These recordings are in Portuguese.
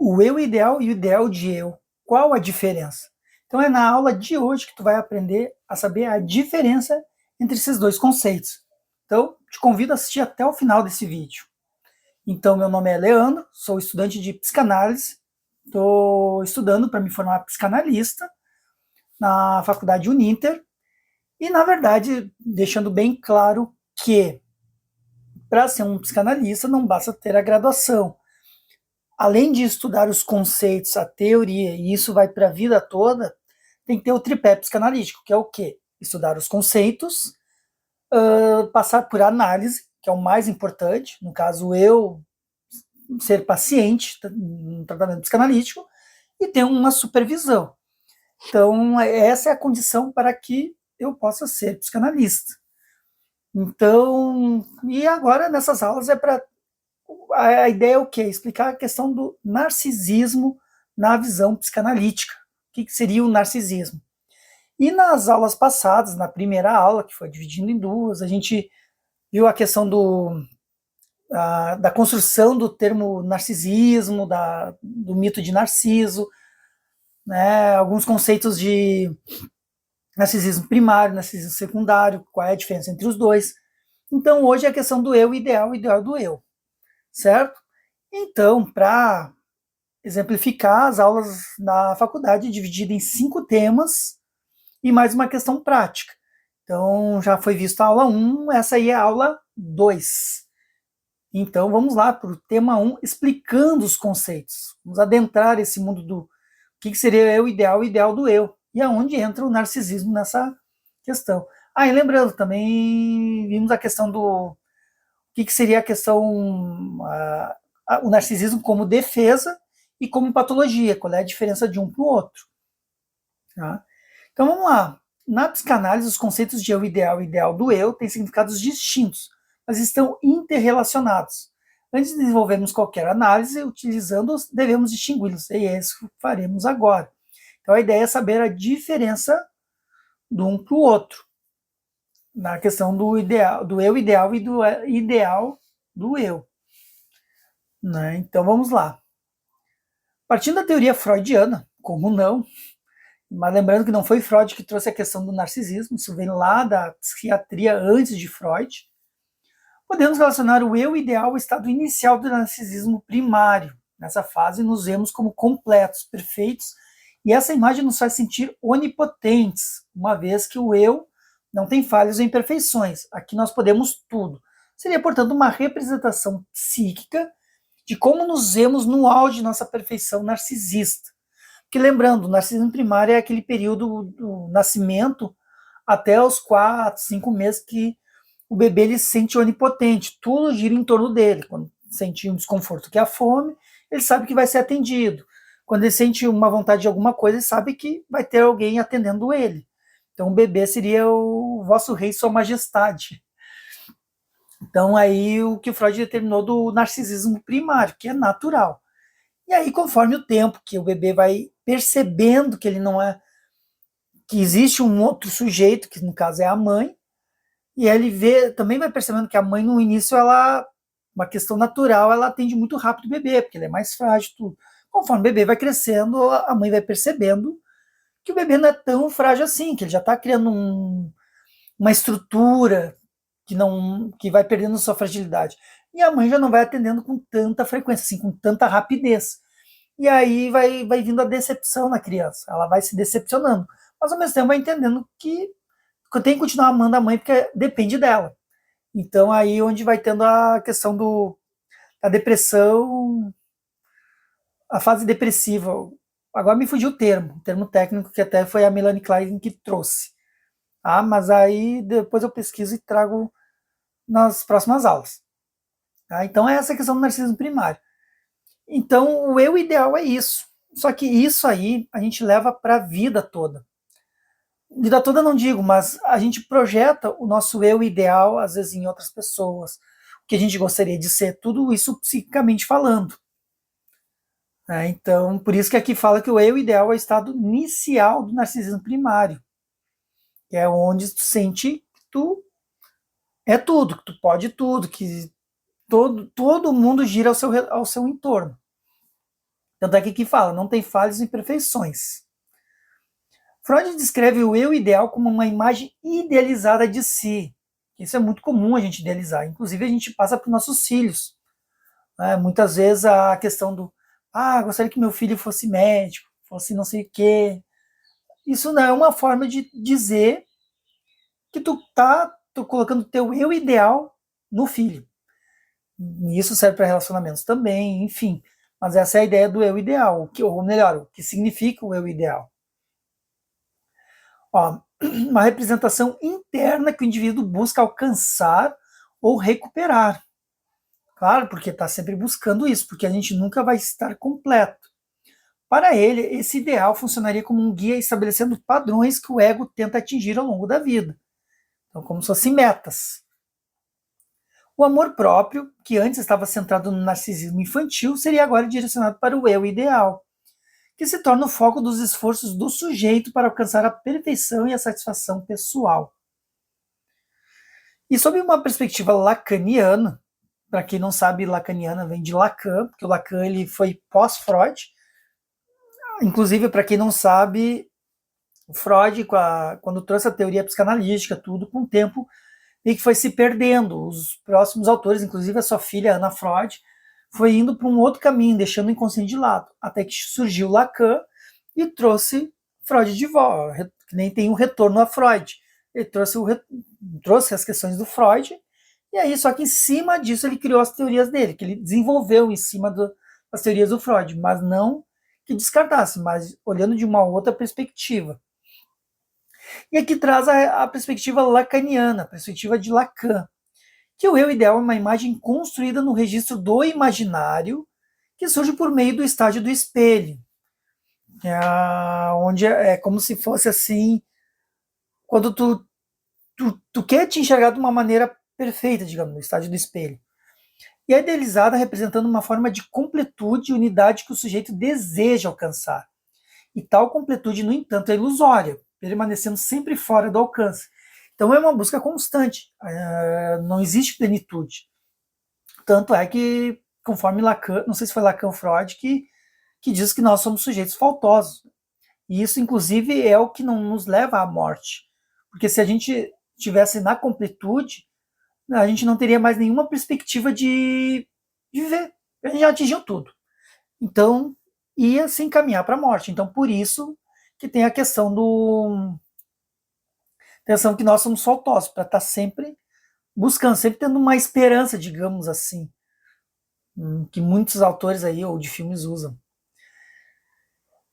o eu ideal e o ideal de eu. Qual a diferença? Então é na aula de hoje que tu vai aprender a saber a diferença entre esses dois conceitos. Então, te convido a assistir até o final desse vídeo. Então, meu nome é Leandro, sou estudante de psicanálise, estou estudando para me formar psicanalista na faculdade Uninter, e, na verdade, deixando bem claro que para ser um psicanalista não basta ter a graduação. Além de estudar os conceitos, a teoria, e isso vai para a vida toda, tem que ter o tripé psicanalítico, que é o quê? Estudar os conceitos, passar por análise, que é o mais importante, no caso eu ser paciente no tratamento psicanalítico, e ter uma supervisão. Então, essa é a condição para que eu possa ser psicanalista. Então, e agora nessas aulas é para. A ideia é o quê? Explicar a questão do narcisismo na visão psicanalítica. O que seria o narcisismo? E nas aulas passadas, na primeira aula, que foi dividindo em duas, a gente viu a questão da construção do termo narcisismo, do mito de Narciso, né, alguns conceitos de narcisismo primário, narcisismo secundário, qual é a diferença entre os dois. Então, hoje é a questão do eu ideal, o ideal do eu, certo? Então, para exemplificar, as aulas na faculdade é dividida em 5 temas e mais uma questão prática. Então, já foi vista a aula 1, essa aí é a aula 2. Então, vamos lá para o tema 1, explicando os conceitos. Vamos adentrar esse mundo do que seria eu ideal, o ideal do eu. E aonde entra o narcisismo nessa questão. E lembrando, também vimos a questão do que seria a questão, o narcisismo como defesa e como patologia, qual é a diferença de um para o outro. Tá? Então vamos lá. Na psicanálise, os conceitos de eu ideal e ideal do eu têm significados distintos, mas estão interrelacionados. Antes de desenvolvermos qualquer análise, utilizando-os, devemos distingui-los, e é isso que faremos agora. Então a ideia é saber a diferença de um para o outro, na questão do ideal, do eu ideal e do ideal do eu. Né? Então vamos lá. Partindo da teoria freudiana, como não, mas lembrando que não foi Freud que trouxe a questão do narcisismo, isso vem lá da psiquiatria antes de Freud, podemos relacionar o eu ideal ao estado inicial do narcisismo primário. Nessa fase nos vemos como completos, perfeitos, e essa imagem nos faz sentir onipotentes, uma vez que o eu não tem falhas ou imperfeições. Aqui nós podemos tudo. Seria, portanto, uma representação psíquica de como nos vemos no auge de nossa perfeição narcisista. Porque lembrando, o narcisismo primário é aquele período do nascimento até os 4, 5 meses que o bebê ele se sente onipotente, tudo gira em torno dele. Quando sente um desconforto que é a fome, ele sabe que vai ser atendido. Quando ele sente uma vontade de alguma coisa, ele sabe que vai ter alguém atendendo ele. Então o bebê seria o vosso rei, sua majestade. Então aí o que o Freud determinou do narcisismo primário, que é natural. E aí conforme o tempo que o bebê vai percebendo que ele não é, que existe um outro sujeito, que no caso é a mãe, e ele também vai percebendo que a mãe no início, uma questão natural, ela atende muito rápido o bebê, porque ele é mais frágil, tudo. Conforme o bebê vai crescendo, a mãe vai percebendo que o bebê não é tão frágil assim, que ele já está criando uma estrutura que vai perdendo sua fragilidade. E a mãe já não vai atendendo com tanta frequência, assim, com tanta rapidez. E aí vai vindo a decepção na criança, ela vai se decepcionando, mas ao mesmo tempo vai entendendo que tem que continuar amando a mãe porque depende dela. Então aí onde vai tendo a questão da depressão, a fase depressiva. Agora me fugiu o termo técnico que até foi a Melanie Klein que trouxe. Mas aí depois eu pesquiso e trago nas próximas aulas. Então é essa questão do narcisismo primário. Então o eu ideal é isso. Só que isso aí a gente leva para a vida toda. Vida toda não digo, mas a gente projeta o nosso eu ideal, às vezes, em outras pessoas, o que a gente gostaria de ser, tudo isso psicicamente falando. Então, por isso que aqui fala que o eu ideal é o estado inicial do narcisismo primário, que é onde tu sente que tu é tudo, que tu pode tudo, que todo mundo gira ao seu entorno. Tanto é que aqui fala, não tem falhas e imperfeições. Freud descreve o eu ideal como uma imagem idealizada de si. Isso é muito comum a gente idealizar. Inclusive, a gente passa para os nossos filhos. Muitas vezes a questão do gostaria que meu filho fosse médico, fosse não sei o quê. Isso não é uma forma de dizer que tu colocando o teu eu ideal no filho. E isso serve para relacionamentos também, enfim. Mas essa é a ideia do eu ideal, ou melhor, o que significa o eu ideal. Uma representação interna que o indivíduo busca alcançar ou recuperar. Claro, porque está sempre buscando isso, porque a gente nunca vai estar completo. Para ele, esse ideal funcionaria como um guia estabelecendo padrões que o ego tenta atingir ao longo da vida. Então, como se fossem metas. O amor próprio, que antes estava centrado no narcisismo infantil, seria agora direcionado para o eu ideal, que se torna o foco dos esforços do sujeito para alcançar a perfeição e a satisfação pessoal. E sob uma perspectiva lacaniana, para quem não sabe, lacaniana vem de Lacan, porque o Lacan ele foi pós-Freud. Inclusive, para quem não sabe, o Freud, quando trouxe a teoria psicanalítica, tudo, com o tempo, e que foi se perdendo. Os próximos autores, inclusive a sua filha, Ana Freud, foi indo para um outro caminho, deixando o inconsciente de lado, até que surgiu Lacan e trouxe Freud de volta, que nem tem um retorno a Freud. Ele trouxe as questões do Freud, e aí, só que em cima disso ele criou as teorias dele, que ele desenvolveu em cima das teorias do Freud, mas não que descartasse, mas olhando de uma outra perspectiva. E aqui traz a perspectiva lacaniana, a perspectiva de Lacan, que o eu ideal é uma imagem construída no registro do imaginário que surge por meio do estágio do espelho, onde é como se fosse assim, quando tu quer te enxergar de uma maneira perfeita, digamos, no estágio do espelho. E é idealizada representando uma forma de completude e unidade que o sujeito deseja alcançar. E tal completude, no entanto, é ilusória, permanecendo sempre fora do alcance. Então é uma busca constante, não existe plenitude. Tanto é que, conforme Lacan, não sei se foi Lacan ou Freud, que diz que nós somos sujeitos faltosos. E isso, inclusive, é o que não nos leva à morte. Porque se a gente estivesse na completude, a gente não teria mais nenhuma perspectiva de viver. A gente já atingiu tudo. Então, ia se encaminhar para a morte. Então, por isso que tem a questão que nós somos faltosos, para estar sempre buscando, sempre tendo uma esperança, digamos assim, que muitos autores aí ou de filmes usam.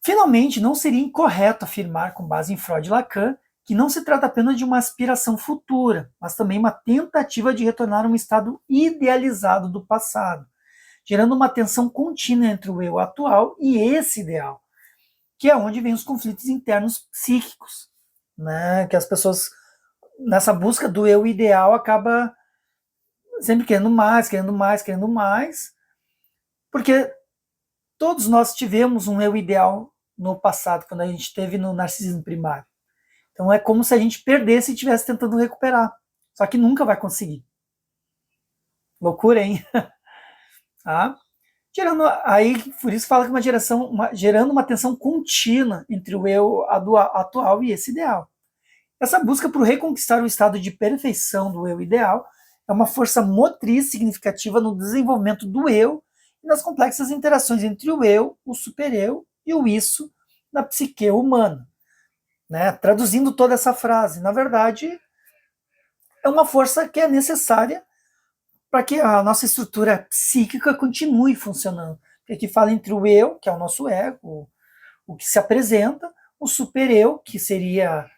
Finalmente, não seria incorreto afirmar, com base em Freud e Lacan, que não se trata apenas de uma aspiração futura, mas também uma tentativa de retornar a um estado idealizado do passado, gerando uma tensão contínua entre o eu atual e esse ideal, que é onde vem os conflitos internos psíquicos, né? Que as pessoas, nessa busca do eu ideal, acaba sempre querendo mais, querendo mais, querendo mais, porque todos nós tivemos um eu ideal no passado, quando a gente esteve no narcisismo primário. Então é como se a gente perdesse e estivesse tentando recuperar. Só que nunca vai conseguir. Loucura, hein? Tá? Por isso fala que gerando uma tensão contínua entre o eu atual e esse ideal. Essa busca por reconquistar o estado de perfeição do eu ideal é uma força motriz significativa no desenvolvimento do eu e nas complexas interações entre o eu, o supereu e o isso na psique humana. Né? Traduzindo toda essa frase, na verdade, é uma força que é necessária para que a nossa estrutura psíquica continue funcionando. Porque aqui fala entre o eu, que é o nosso ego, o que se apresenta, o supereu, que seria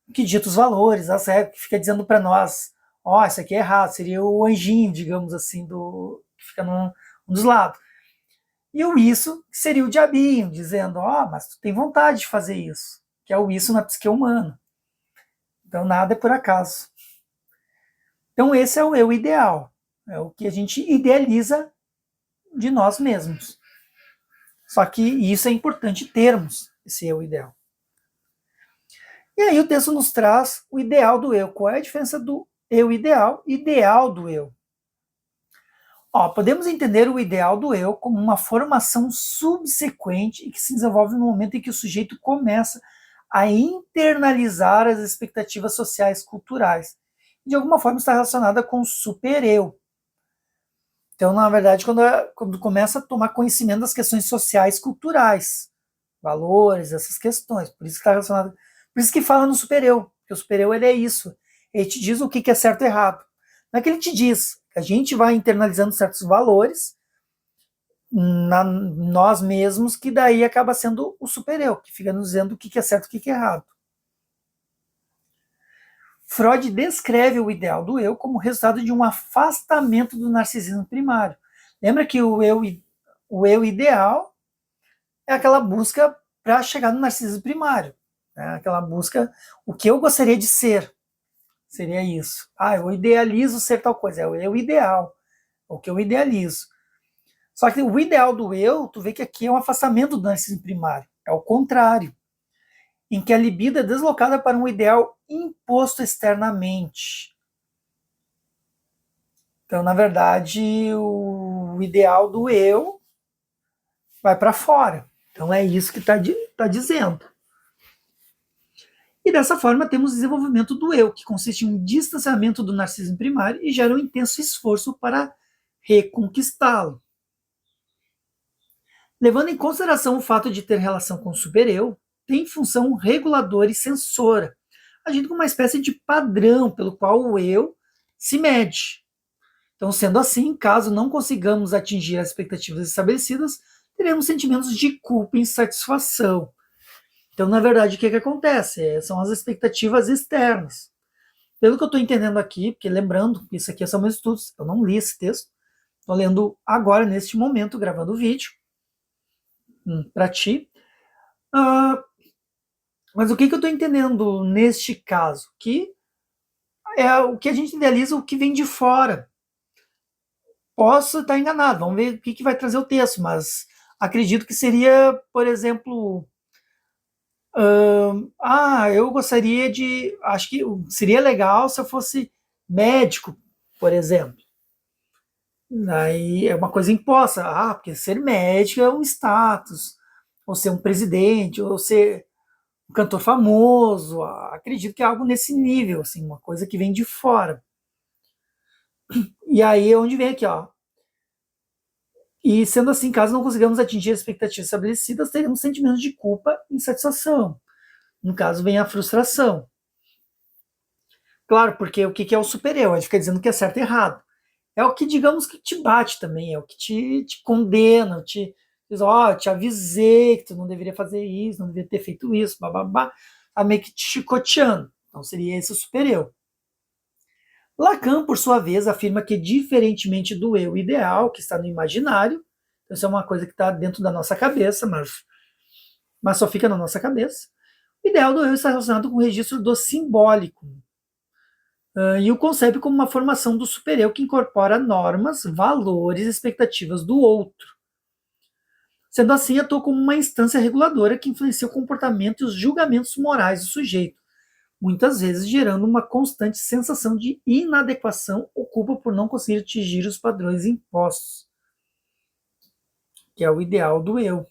o que dita os valores, as regras, que fica dizendo para nós, isso aqui é errado, seria o anjinho, digamos assim, que fica um dos lados. E o isso, que seria o diabinho, dizendo, mas tu tem vontade de fazer isso, que é o isso na psique humana. Então nada é por acaso. Então esse é o eu ideal, é o que a gente idealiza de nós mesmos. Só que isso é importante termos, esse eu ideal. E aí o texto nos traz o ideal do eu. Qual é a diferença do eu ideal e ideal do eu? Podemos entender o ideal do eu como uma formação subsequente e que se desenvolve no momento em que o sujeito começa a internalizar as expectativas sociais culturais. De alguma forma está relacionada com o super-eu. Então, na verdade, quando começa a tomar conhecimento das questões sociais culturais, valores, essas questões. Por isso que está relacionado. Por isso que fala no super-eu, porque o super-eu ele é isso. Ele te diz o que é certo e errado. Não é que ele te diz, a gente vai internalizando certos valores nós mesmos, que daí acaba sendo o super-eu, que fica nos dizendo o que é certo e o que é errado. Freud descreve o ideal do eu como resultado de um afastamento do narcisismo primário. Lembra que o eu ideal é aquela busca para chegar no narcisismo primário. Né? Aquela busca, o que eu gostaria de ser, seria isso. Eu idealizo ser tal coisa, é o eu ideal, o que eu idealizo. Só que o ideal do eu, tu vê que aqui é um afastamento do narcisismo primário, é o contrário, em que a libido é deslocada para um ideal imposto externamente. Então, na verdade, o ideal do eu vai para fora. Então, é isso que está dizendo. E dessa forma, temos o desenvolvimento do eu, que consiste em um distanciamento do narcisismo primário e gera um intenso esforço para reconquistá-lo. Levando em consideração o fato de ter relação com o super-eu, tem função reguladora e censora, agindo como uma espécie de padrão pelo qual o eu se mede. Então, sendo assim, caso não consigamos atingir as expectativas estabelecidas, teremos sentimentos de culpa e insatisfação. Então, na verdade, o que acontece? São as expectativas externas. Pelo que eu estou entendendo aqui, porque lembrando, isso aqui são meus estudos, eu não li esse texto, estou lendo agora, neste momento, gravando o vídeo para ti. Mas o que eu estou entendendo neste caso? Que é o que a gente idealiza, o que vem de fora. Posso estar enganado, vamos ver o que vai trazer o texto, mas acredito que seria, por exemplo, eu gostaria de. Acho que seria legal se eu fosse médico, por exemplo. Aí é uma coisa imposta. Porque ser médico é um status, ou ser um presidente, ou ser um cantor famoso. Acredito que é algo nesse nível, assim, uma coisa que vem de fora. E aí é onde vem aqui, ó. E sendo assim, caso não consigamos atingir as expectativas estabelecidas, teremos sentimentos de culpa e insatisfação. No caso, vem a frustração. Claro, porque o que é o super-eu? A gente fica dizendo que é certo e errado. É o que, digamos, que te bate também, é o que te condena, te diz, te avisei que tu não deveria fazer isso, não deveria ter feito isso, bababá, tá meio que te chicoteando. Então seria esse o super-eu. Lacan, por sua vez, afirma que, diferentemente do eu ideal, que está no imaginário, então isso é uma coisa que está dentro da nossa cabeça, mas só fica na nossa cabeça, o ideal do eu está relacionado com o registro do simbólico, e o concebe como uma formação do super-eu que incorpora normas, valores e expectativas do outro. Sendo assim, atua como uma instância reguladora que influencia o comportamento e os julgamentos morais do sujeito, muitas vezes gerando uma constante sensação de inadequação ou culpa por não conseguir atingir os padrões impostos, que é o ideal do eu.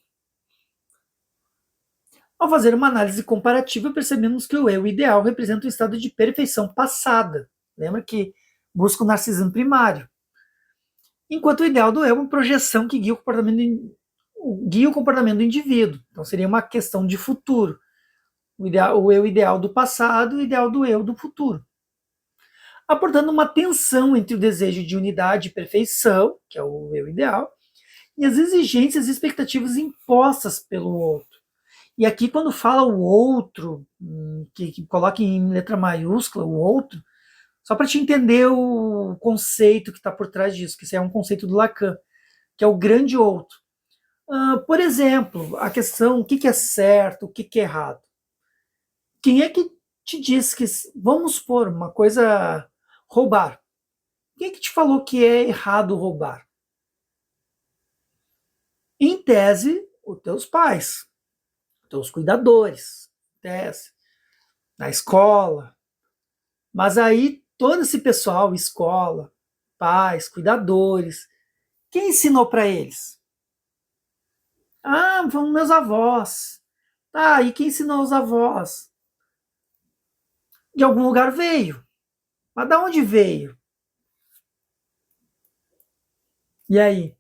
Ao fazer uma análise comparativa, percebemos que o eu ideal representa um estado de perfeição passada. Lembra que busca o narcisismo primário. Enquanto o ideal do eu é uma projeção que guia o comportamento do indivíduo. Então seria uma questão de futuro. O eu ideal do passado e o ideal do eu do futuro. Aportando uma tensão entre o desejo de unidade e perfeição, que é o eu ideal, e as exigências e expectativas impostas pelo outro. E aqui, quando fala o outro, que coloca em letra maiúscula o outro, só para te entender o conceito que está por trás disso, que isso é um conceito do Lacan, que é o grande outro. Por exemplo, a questão o que é certo, o que é errado. Quem é que te diz que, vamos supor, uma coisa, roubar. Quem é que te falou que é errado roubar? Em tese, os teus pais, os teus cuidadores, em tese, na escola. Mas aí todo esse pessoal, escola, pais, cuidadores, Quem ensinou para eles? Ah, foram meus avós. Ah, e quem ensinou os avós? De algum lugar veio. Mas de onde veio? E aí?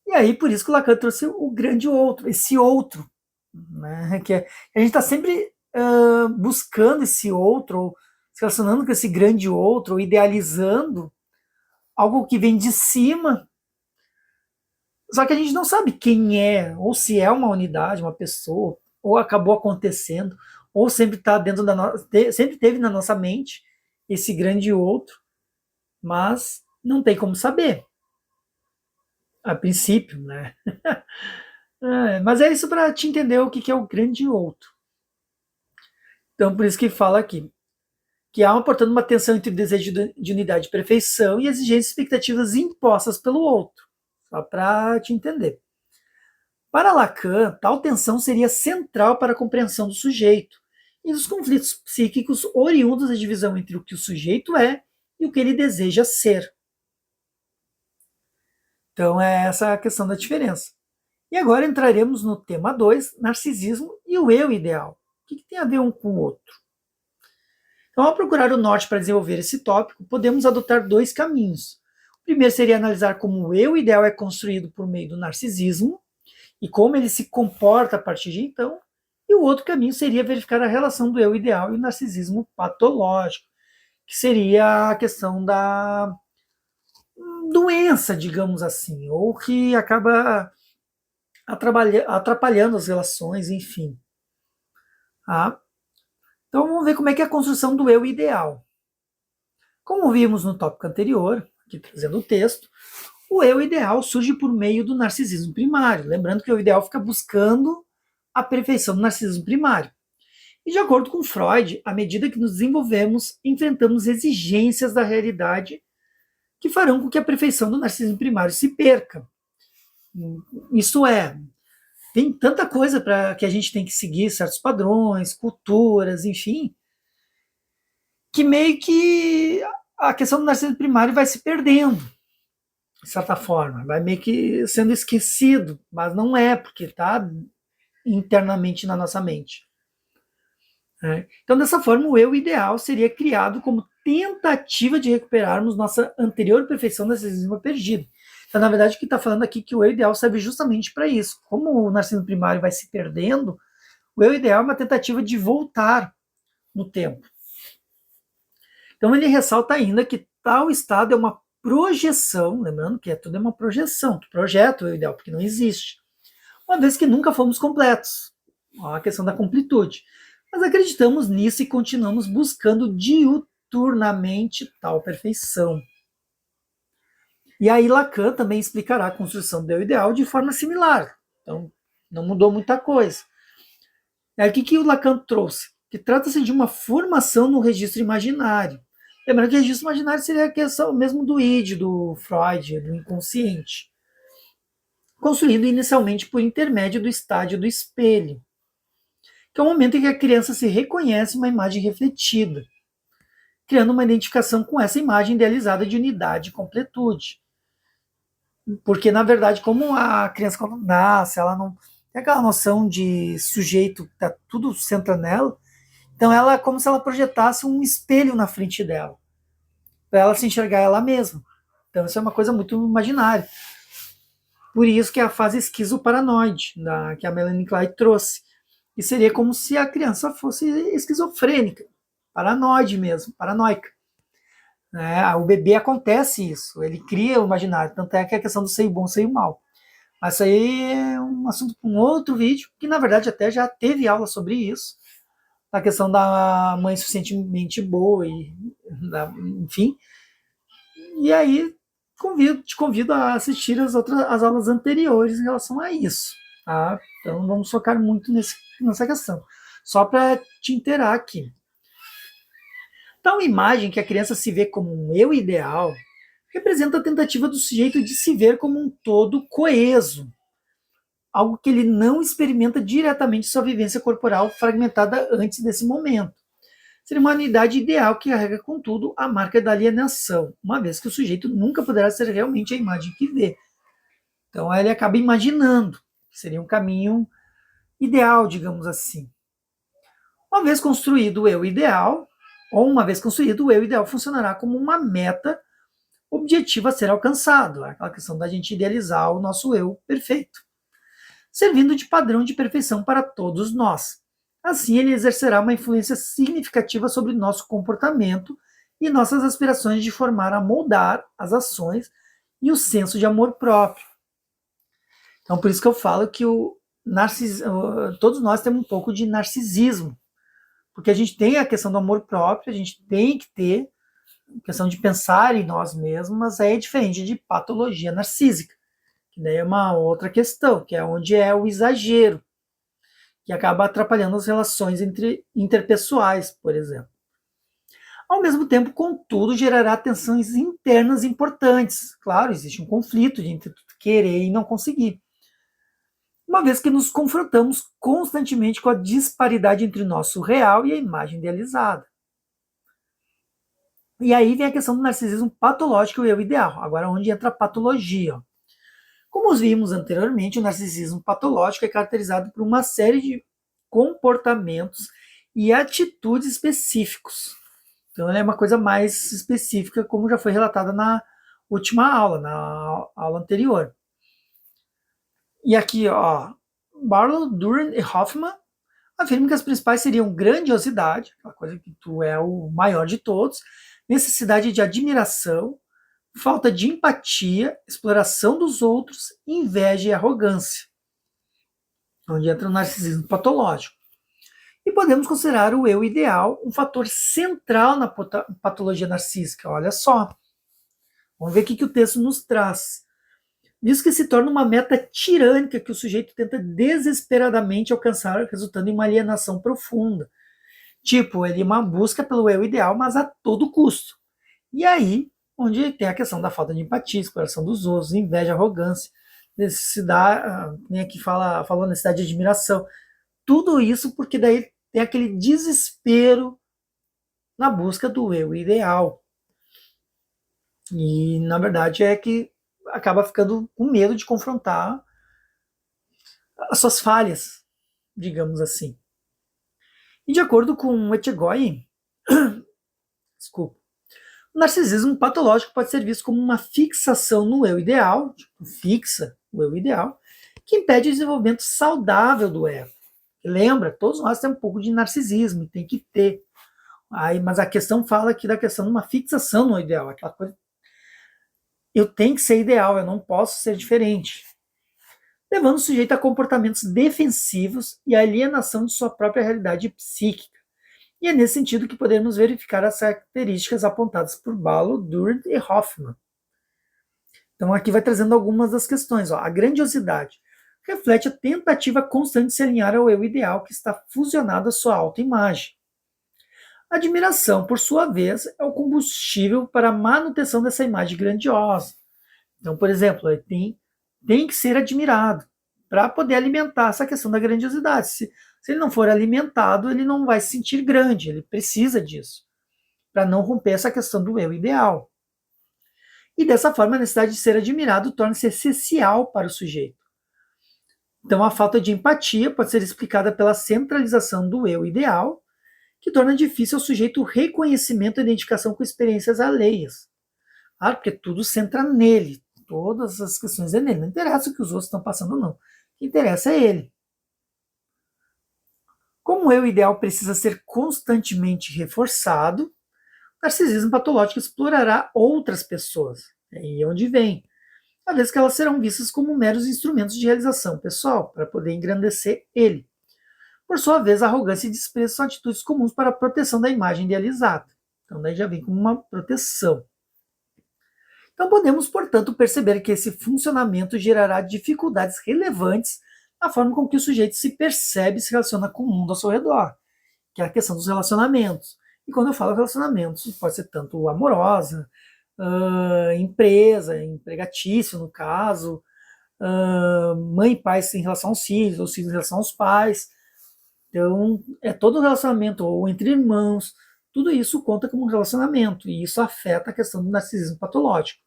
E aí, por isso que o Lacan trouxe o grande outro, esse outro, né? A gente está sempre buscando esse outro, ou se relacionando com esse grande outro, ou idealizando algo que vem de cima, só que a gente não sabe quem é, ou se é uma unidade, uma pessoa, ou acabou acontecendo, ou sempre está dentro da nossa, sempre teve na nossa mente esse grande outro, mas não tem como saber, a princípio, né? Mas é isso para te entender o que é o grande outro. Então, por isso que fala aqui que há, portanto, uma tensão entre o desejo de unidade e perfeição e exigências e expectativas impostas pelo outro. Só para te entender. Para Lacan, tal tensão seria central para a compreensão do sujeito e dos conflitos psíquicos oriundos da divisão entre o que o sujeito é e o que ele deseja ser. Então, é essa a questão da diferença. E agora entraremos no tema 2, narcisismo e o eu ideal. O que tem a ver um com o outro? Então, ao procurar o norte para desenvolver esse tópico, podemos adotar dois caminhos. O primeiro seria analisar como o eu ideal é construído por meio do narcisismo e como ele se comporta a partir de então. E o outro caminho seria verificar a relação do eu ideal e o narcisismo patológico, que seria a questão da doença, digamos assim, ou que acaba atrapalhando as relações, enfim. Tá? Então vamos ver como é que é a construção do eu ideal. Como vimos no tópico anterior, aqui trazendo o texto, o eu ideal surge por meio do narcisismo primário. Lembrando que o eu ideal fica buscando a perfeição do narcisismo primário. E de acordo com Freud, à medida que nos desenvolvemos, enfrentamos exigências da realidade que farão com que a perfeição do narcisismo primário se perca. Isso é, tem tanta coisa para que a gente tem que seguir, certos padrões, culturas, enfim, que meio que a questão do narcisismo primário vai se perdendo, de certa forma, vai meio que sendo esquecido, mas não é, porque está internamente na nossa mente. Então, dessa forma, o eu ideal seria criado como tentativa de recuperarmos nossa anterior perfeição narcisismo perdido. Então, na verdade, o que está falando aqui é que o eu ideal serve justamente para isso. Como o narcisismo primário vai se perdendo, o eu ideal é uma tentativa de voltar no tempo. Então, ele ressalta ainda que tal estado é uma projeção, lembrando que tudo é uma projeção, tu projeta o eu ideal, porque não existe. Uma vez que nunca fomos completos. A questão da completude. Mas acreditamos nisso e continuamos buscando diuturnamente tal perfeição. E aí Lacan também explicará a construção do eu ideal de forma similar. Então, não mudou muita coisa. O que o Lacan trouxe? Que trata-se de uma formação no registro imaginário. Lembrando que o registro imaginário seria a questão mesmo do id, do Freud, do inconsciente. Construído inicialmente por intermédio do estádio do espelho, que é o momento em que a criança se reconhece uma imagem refletida, criando uma identificação com essa imagem idealizada de unidade e completude. Porque, na verdade, como a criança quando nasce, ela não tem aquela noção de sujeito, tá, tudo centra nela, então ela é como se ela projetasse um espelho na frente dela, para ela se enxergar ela mesma. Então isso é uma coisa muito imaginária. Por isso que é a fase esquizoparanoide, que a Melanie Klein trouxe. E seria como se a criança fosse esquizofrênica, paranoide mesmo, paranoica. O bebê acontece isso, ele cria o imaginário, tanto é que é a questão do seio bom, seio mal. Mas isso aí é um assunto para um outro vídeo, que na verdade até já teve aula sobre isso, a questão da mãe suficientemente boa, enfim. E aí te convido a assistir as aulas anteriores em relação a isso. Tá? Então não vamos focar muito nessa questão. Só para te inteirar aqui. Tal imagem que a criança se vê como um eu ideal representa a tentativa do sujeito de se ver como um todo coeso, algo que ele não experimenta diretamente em sua vivência corporal fragmentada antes desse momento. seria uma unidade ideal que carrega, contudo, a marca da alienação, uma vez que o sujeito nunca poderá ser realmente a imagem que vê. Então, ele acaba imaginando, seria um caminho ideal, digamos assim. Uma vez construído o eu ideal, ou uma vez construído, o eu ideal funcionará como uma meta objetiva a ser alcançado, aquela questão da gente idealizar o nosso eu perfeito, servindo de padrão de perfeição para todos nós. Assim, ele exercerá uma influência significativa sobre nosso comportamento e nossas aspirações de formar a moldar as ações e o senso de amor próprio. Então, por isso que eu falo que todos nós temos um pouco de narcisismo, porque a gente tem a questão do amor próprio, a gente tem que ter a questão de pensar em nós mesmos, mas é diferente de patologia narcísica, que daí é uma outra questão, que é onde é o exagero, que acaba atrapalhando as relações interpessoais, por exemplo. Ao mesmo tempo, contudo, gerará tensões internas importantes. Claro, existe um conflito entre querer e não conseguir, uma vez que nos confrontamos constantemente com a disparidade entre o nosso real e a imagem idealizada. E aí vem a questão do narcisismo patológico e o eu ideal. Agora, onde entra a patologia. Como vimos anteriormente, o narcisismo patológico é caracterizado por uma série de comportamentos e atitudes específicos. Então, é uma coisa mais específica, como já foi relatada na última aula, na aula anterior. E aqui, ó, Barlow, Duran e Hoffman afirmam que as principais seriam grandiosidade, aquela coisa que tu é o maior de todos, necessidade de admiração, falta de empatia, exploração dos outros, inveja e arrogância, onde entra o narcisismo patológico. E podemos considerar o eu ideal um fator central na patologia narcísica. Olha só. Vamos ver o que o texto nos traz. Diz que se torna uma meta tirânica que o sujeito tenta desesperadamente alcançar, resultando em uma alienação profunda. Tipo, ele uma busca pelo eu ideal, mas a todo custo. E aí, onde tem a questão da falta de empatia, exploração dos outros, inveja, arrogância, necessidade, nem aqui falou necessidade de admiração. Tudo isso porque daí tem aquele desespero na busca do eu ideal. E, na verdade, é que acaba ficando com medo de confrontar as suas falhas, digamos assim. E de acordo com Etchegoyen, desculpa, o narcisismo patológico pode ser visto como uma fixação no eu ideal, tipo, fixa o eu ideal, que impede o desenvolvimento saudável do ego. E lembra, todos nós temos um pouco de narcisismo, e tem que ter. Aí, mas a questão fala aqui da questão de uma fixação no ideal, aquela coisa. Eu tenho que ser ideal, eu não posso ser diferente. Levando o sujeito a comportamentos defensivos e a alienação de sua própria realidade psíquica. E é nesse sentido que podemos verificar as características apontadas por Barlow, Durant e Hoffman. Então aqui vai trazendo algumas das questões. Ó. A grandiosidade reflete a tentativa constante de se alinhar ao eu ideal que está fusionado à sua autoimagem. A admiração, por sua vez, é o combustível para a manutenção dessa imagem grandiosa. Então, por exemplo, ele tem que ser admirado para poder alimentar essa questão da grandiosidade. Se ele não for alimentado, ele não vai se sentir grande, ele precisa disso, para não romper essa questão do eu ideal. E dessa forma, a necessidade de ser admirado torna-se essencial para o sujeito. Então, a falta de empatia pode ser explicada pela centralização do eu ideal, que torna difícil ao sujeito o reconhecimento e identificação com experiências alheias. Ah, porque tudo centra nele, todas as questões é nele. Não interessa o que os outros estão passando, não. O que interessa é ele. Como o eu ideal precisa ser constantemente reforçado, o narcisismo patológico explorará outras pessoas. É aí onde vem. Às vezes que elas serão vistas como meros instrumentos de realização pessoal, para poder engrandecer ele. Por sua vez, a arrogância e desprezo são atitudes comuns para a proteção da imagem idealizada. Então, daí já vem como uma proteção. Então, podemos, portanto, perceber que esse funcionamento gerará dificuldades relevantes na forma com que o sujeito se percebe e se relaciona com o mundo ao seu redor, que é a questão dos relacionamentos. E quando eu falo relacionamentos, pode ser tanto amorosa, empresa, empregatício, no caso, mãe e pai em relação aos filhos, ou filhos em relação aos pais. Então, é todo o relacionamento, ou entre irmãos, tudo isso conta como um relacionamento, e isso afeta a questão do narcisismo patológico.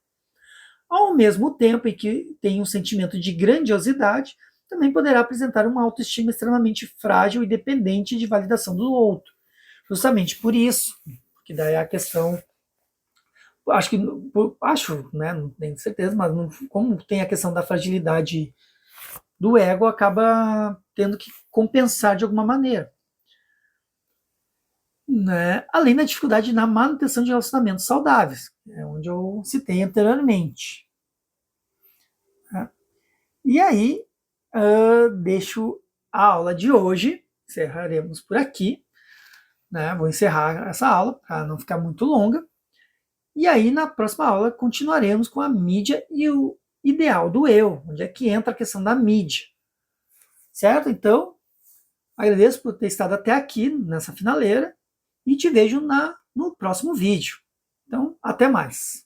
Ao mesmo tempo em que tem um sentimento de grandiosidade, também poderá apresentar uma autoestima extremamente frágil e dependente de validação do outro. Justamente por isso, que daí a questão, acho que, né, não tenho certeza, mas como tem a questão da fragilidade do ego, acaba tendo que compensar de alguma maneira. Né? Além da dificuldade na manutenção de relacionamentos saudáveis, onde eu citei anteriormente. Né? E aí, deixo a aula de hoje, encerraremos por aqui. Né? Vou encerrar essa aula para não ficar muito longa. E aí, na próxima aula, continuaremos com a mídia e o ideal do eu, onde é que entra a questão da mídia. Certo? Então, agradeço por ter estado até aqui nessa finaleira e te vejo no próximo vídeo. Então, até mais.